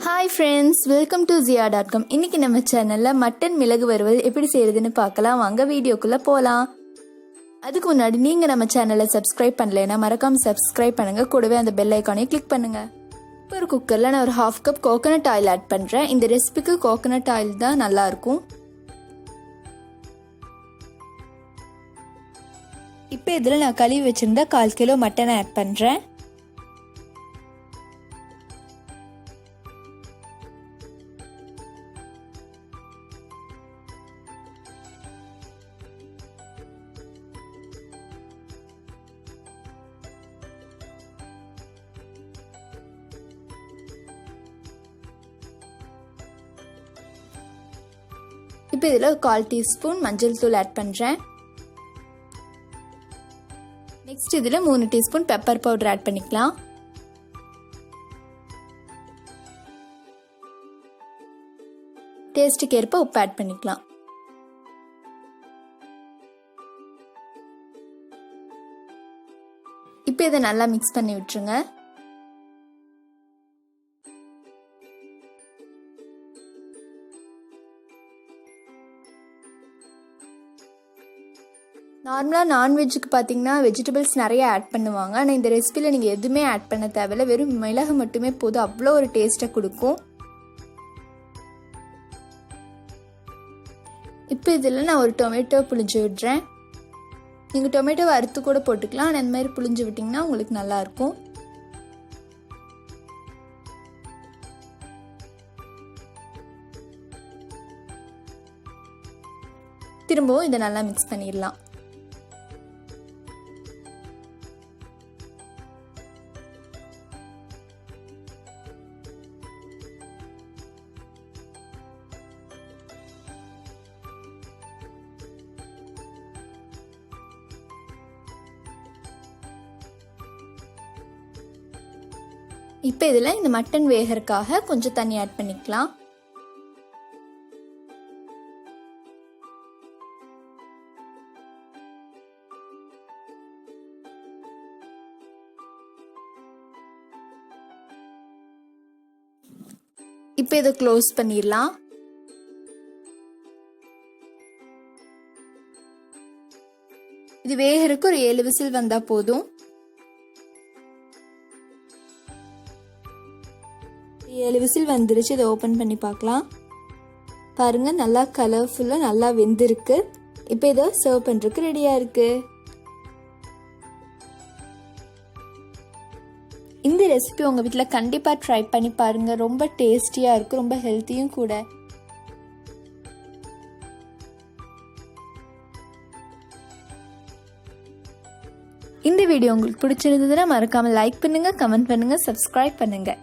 Hi friends, welcome to Zoya.com. இன்னைக்கு நம்ம சேனலில் மட்டன் மிளகு வறுவல் எப்படி செய்கிறதுன்னு பார்க்கலாம். வாங்க வீடியோக்குள்ளே போகலாம். அதுக்கு முன்னாடி நீங்கள் நம்ம சேனலை சப்ஸ்கிரைப் பண்ணலைன்னா மறக்காமல் சப்ஸ்கிரைப் பண்ணுங்கள். கூடவே அந்த பெல் ஐக்கானையும் கிளிக் பண்ணுங்கள். இப்போ ஒரு குக்கரில் நான் ஒரு 1/2 கப் கோகோனட் ஆயில் ஆட் பண்ணுறேன். இந்த ரெசிபிக்கு கோகோனட் ஆயில் தான் நல்லாயிருக்கும். இப்போ இதில் நான் கழுவி வச்சுருந்த 1/4 கிலோ மட்டனை ஆட் பண்ணுறேன். இப்போ இதில் 1/4 டீஸ்பூன் மஞ்சள் தூள் ஆட் பண்ணுறேன். நெக்ஸ்ட் இதில் 3 டீஸ்பூன் பெப்பர் பவுடர் ஆட் பண்ணிக்கலாம். டேஸ்ட்டுக்கு ஏற்ப உப்பு ஆட் பண்ணிக்கலாம். இப்போ இதை நல்லா மிக்ஸ் பண்ணி விட்டுருங்க. நார்மலாக நான்வெஜ்ஜுக்கு பார்த்தீங்கன்னா வெஜிடபிள்ஸ் நிறைய ஆட் பண்ணுவாங்க. ஆனால் இந்த ரெசிபியில் நீங்கள் எதுவுமே ஆட் பண்ண தேவையில்ல, வெறும் மிளகு மட்டுமே போதும், அவ்வளோ ஒரு டேஸ்ட்டை கொடுக்கும். இப்போ இதில் நான் ஒரு டொமேட்டோ புளிஞ்சு விடுறேன். நீங்கள் டொமேட்டோ வறுத்து கூட போட்டுக்கலாம், ஆனால் இந்த மாதிரி புளிஞ்சு விட்டிங்கன்னா உங்களுக்கு நல்லாயிருக்கும். திரும்பவும் இதை நல்லா மிக்ஸ் பண்ணிடலாம். இப்போ இதில் இந்த மட்டன் வேகறதுக்காக கொஞ்சம் தண்ணி ஆட் பண்ணிக்கலாம். இப்போ இதை க்ளோஸ் பண்ணிடலாம். இது வேகறதுக்கு ஒரு 7 விசில் வந்தா போதும். 7 விசில் வந்துருச்சு. இதை ஓப்பன் பண்ணி பார்க்கலாம். பாருங்க, நல்லா கலர்ஃபுல்லாக நல்லா வெந்திருக்கு. இப்போ இதை சர்வ் பண்ணுறதுக்கு ரெடியாக இருக்கு. இந்த ரெசிபி உங்கள் வீட்டில் கண்டிப்பாக ட்ரை பண்ணி பாருங்கள். ரொம்ப டேஸ்டியாக இருக்கும், ரொம்ப ஹெல்த்தியும் கூட. இந்த வீடியோ உங்களுக்கு பிடிச்சிருந்ததுன்னா மறக்காமல் லைக் பண்ணுங்கள், கமெண்ட் பண்ணுங்கள், சப்ஸ்கிரைப் பண்ணுங்கள்.